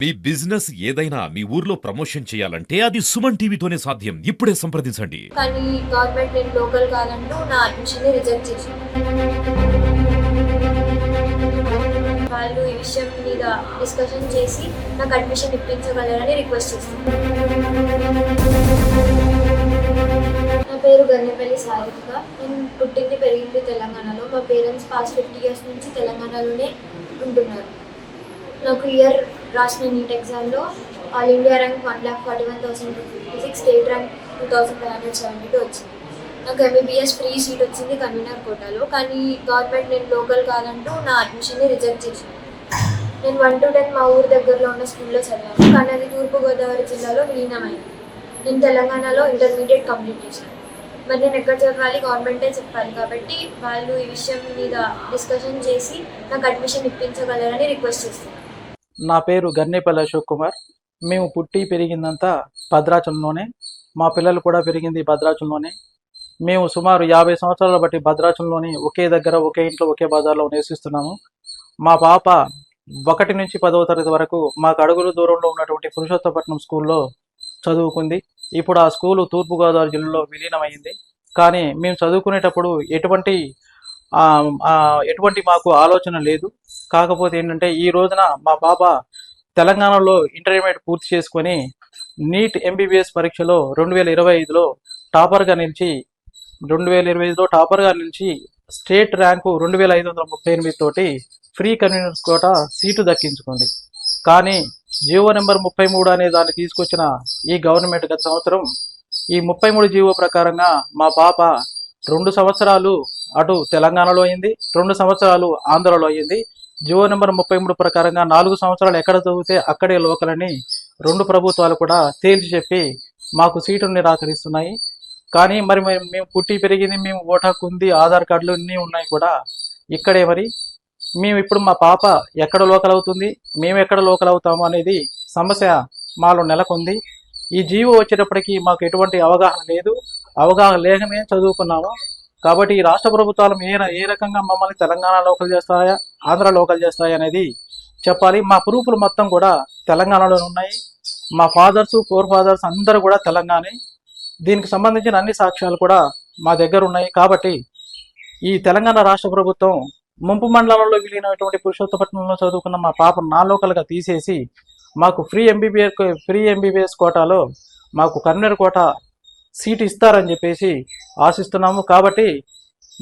మీ business ఏదైనా మీ ఊర్లో promotion చేయాలంటే అది సుమన్ టీవీతోనే సాధ్యం. ఇప్పుడే సంప్రదించండి. కానీ గవర్నమెంట్ నేను లోకల్ కాదంటూ నా అడ్మిషన్ని రిజెక్ట్ చేసింది. వాళ్ళు ఈ విషయం మీద డిస్కషన్ చేసి నాకు అడ్మిషన్ ఇప్పించగలరని రిక్వెస్ట్ చేస్తుంది. నా పేరు గన్నెపల్లి సారిక. నేను పుట్టింది పెరిగింది తెలంగాణలో. మా పేరెంట్స్ పాస్ట్ 50 years నుంచి తెలంగాణలోనే ఉంటున్నారు. నాకు ఇయర్ రాసిన నీట్ ఎగ్జామ్లో all India rank 1,41,256, state rank 2,572 వచ్చింది. నాకు ఎంబీబీఎస్ ఫ్రీ సీట్ వచ్చింది కన్వీనర్ కోటాలో. కానీ గవర్నమెంట్ నేను లోకల్ కాదంటూ నా అడ్మిషన్ని రిజెక్ట్ చేసింది. నేను 1 to 10 మా ఊరు దగ్గరలో ఉన్న స్కూల్లో చదివాను, కానీ అది తూర్పుగోదావరి జిల్లాలో విలీనమైంది. నేను తెలంగాణలో ఇంటర్మీడియట్ కంప్లీట్ చేశాను. మరి నేను ఎక్కడ చదవాలి గవర్నమెంటే చెప్పాలి, కాబట్టి వాళ్ళు ఈ విషయం మీద డిస్కషన్ చేసి నాకు అడ్మిషన్ ఇప్పించగలరని రిక్వెస్ట్ చేస్తున్నాను. నా పేరు గన్నేపల్లి అశోక్ కుమార్. మేము పుట్టి పెరిగిందంతా భద్రాచలంలోనే. మా పిల్లలు కూడా పెరిగింది భద్రాచలంలోనే. మేము సుమారు 50 సంవత్సరాల బట్టి భద్రాచలంలోని ఒకే దగ్గర ఒకే ఇంట్లో ఒకే బజార్లో నివసిస్తున్నాము. మా పాప 1 నుంచి 10వ తరగతి వరకు మాకు అడుగుల దూరంలో ఉన్నటువంటి పురుషోత్తపట్నం స్కూల్లో చదువుకుంది. ఇప్పుడు ఆ స్కూలు తూర్పుగోదావరి జిల్లాలో విలీనమైంది. కానీ మేము చదువుకునేటప్పుడు ఎటువంటి మాకు ఆలోచన లేదు. కాకపోతే ఏంటంటే ఈ రోజున మా పాప తెలంగాణలో ఇంటర్మీడియట్ పూర్తి చేసుకొని నీట్ ఎంబీబీఎస్ పరీక్షలో 2025లో టాపర్గా నిలిచి 2025లో టాపర్గా నిలిచి స్టేట్ ర్యాంకు 2,538 తోటి ఫ్రీ కన్వీనర్స్ కోట సీటు దక్కించుకుంది. కానీ జీవో నెంబర్ 33 అనే దాన్ని తీసుకొచ్చిన ఈ గవర్నమెంట్ గత సంవత్సరం ఈ 33 జీవో ప్రకారంగా మా పాప 2 సంవత్సరాలు అటు తెలంగాణలో అయింది, 2 సంవత్సరాలు ఆంధ్రలో అయింది. జియో నెంబర్ 33 ప్రకారంగా 4 సంవత్సరాలు ఎక్కడ చదివితే అక్కడే లోకల్ అని 2 ప్రభుత్వాలు కూడా తేల్చి చెప్పి మాకు సీటును నిరాకరిస్తున్నాయి. కానీ మరి మేము పుట్టి పెరిగింది, మేము ఓటు హక్కు ఉంది, ఆధార్ కార్డులు అన్నీ ఉన్నాయి కూడా ఇక్కడే. మరి మేము ఇప్పుడు మా పాప ఎక్కడ లోకల్ అవుతుంది, మేము ఎక్కడ లోకల్ అవుతాము అనేది సమస్య మాలో నెలకొంది. ఈ జీవో వచ్చేటప్పటికి మాకు ఎటువంటి అవగాహన లేదు, అవగాహన లేకనే చదువుకున్నాము. కాబట్టి ఈ రాష్ట్ర ప్రభుత్వాలు ఏ రకంగా మమ్మల్ని తెలంగాణ లోకల్ చేస్తాయా, ఆంధ్ర లోకల్ చేస్తాయా అనేది చెప్పాలి. మా ప్రూఫ్లు మొత్తం కూడా తెలంగాణలో ఉన్నాయి. మా ఫాదర్స్, ఫోర్ ఫాదర్స్ అందరూ కూడా తెలంగాణే. దీనికి సంబంధించిన అన్ని సాక్ష్యాలు కూడా మా దగ్గర ఉన్నాయి. కాబట్టి ఈ తెలంగాణ రాష్ట్ర ప్రభుత్వం ముంపు మండలంలో విలీనమైనటువంటి పురుషోత్తపట్నంలో చదువుకున్న మా పాప నా లోకల్గా తీసేసి మాకు ఫ్రీ ఎంబీబీఎస్ కోటాలో మాకు కన్వీనర్ కోట సీటు ఇస్తారని చెప్పేసి ఆశిస్తున్నాము. కాబట్టి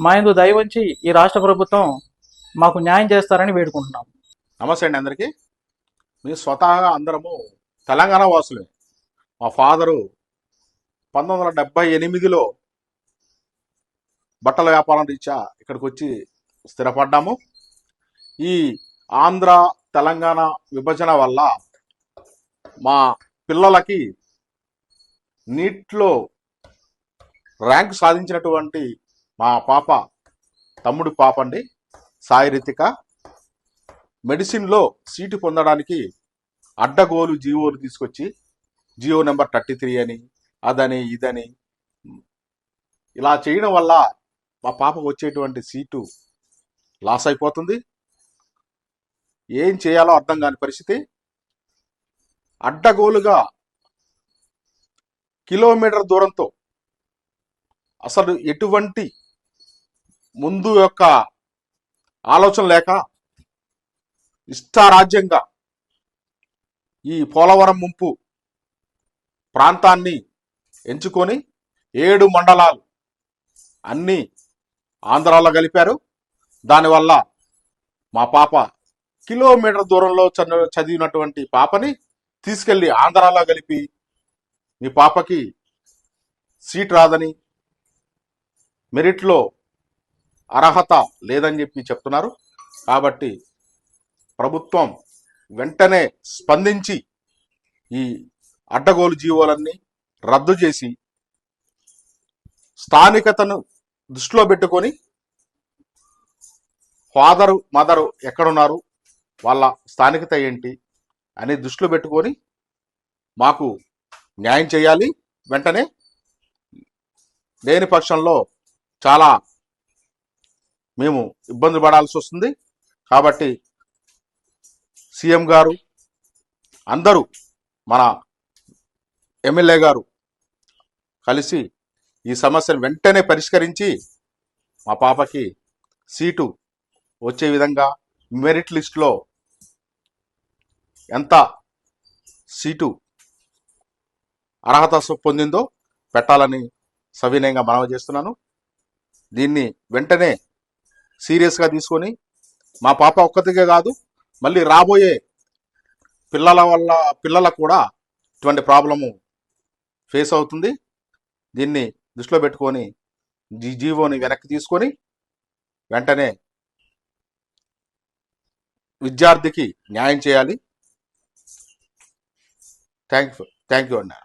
మా యందు దయవంచి ఈ రాష్ట్ర ప్రభుత్వం మాకు న్యాయం చేస్తారని వేడుకుంటున్నాము. నమస్తే అండి అందరికీ. మేము స్వతహాగా అందరము తెలంగాణ వాసులే. మా ఫాదరు 1978లో బట్టల వ్యాపారం రీత్యా ఇక్కడికి వచ్చి స్థిరపడ్డాము. ఈ ఆంధ్ర తెలంగాణ విభజన వల్ల మా పిల్లలకి నీట్లో ర్యాంక్ సాధించినటువంటి మా పాప తమ్ముడి పాప అండి, సాయి రితిక, మెడిసిన్లో సీటు పొందడానికి అడ్డగోలు జీవోలు తీసుకొచ్చి జియో నెంబర్ 33 అని అదని ఇదని ఇలా చేయడం వల్ల మా పాపకు వచ్చేటువంటి సీటు లాస్ అయిపోతుంది. ఏం చేయాలో అర్థం కాని పరిస్థితి. అడ్డగోలుగా కిలోమీటర్ దూరంతో అసలు ఎటువంటి ముందు యొక్క ఆలోచన లేక ఇష్టారాజ్యంగా ఈ పోలవరం ముంపు ప్రాంతాన్ని ఎంచుకొని 7 మండలాలు అన్నీ ఆంధ్రాలో కలిపారు. దానివల్ల మా పాప కిలోమీటర్ దూరంలో చదివినటువంటి పాపని తీసుకెళ్ళి ఆంధ్రాలో కలిపి మీ పాపకి సీట్ రాదని, మెరిట్లో అర్హత లేదని చెప్పి చెప్తున్నారు. కాబట్టి ప్రభుత్వం వెంటనే స్పందించి ఈ అడ్డగోలు జీవోలన్నీ రద్దు చేసి స్థానికతను దృష్టిలో పెట్టుకొని ఫాదరు మదరు ఎక్కడున్నారు, వాళ్ళ స్థానికత ఏంటి అని దృష్టిలో పెట్టుకొని మాకు న్యాయం చేయాలి వెంటనే. లేని పక్షంలో చాలా మేము ఇబ్బంది పడాల్సి వస్తుంది. కాబట్టి సీఎం గారు, అందరూ మన ఎమ్మెల్యే గారు కలిసి ఈ సమస్యను వెంటనే పరిష్కరించి మా పాపకి సీటు వచ్చే విధంగా మెరిట్ లిస్టులో ఎంత సీటు అర్హత పొందిందో పెట్టాలని సవినయంగా మనవి చేస్తున్నాను. దీన్ని వెంటనే సీరియస్గా తీసుకొని మా పాప ఒక్కతికే కాదు, మళ్ళీ రాబోయే పిల్లలకు కూడా ఇటువంటి ప్రాబ్లము ఫేస్ అవుతుంది. దీన్ని దృష్టిలో పెట్టుకొని జీవోని వెనక్కి తీసుకొని వెంటనే విద్యార్థికి న్యాయం చేయాలి. థ్యాంక్ యూ అండి.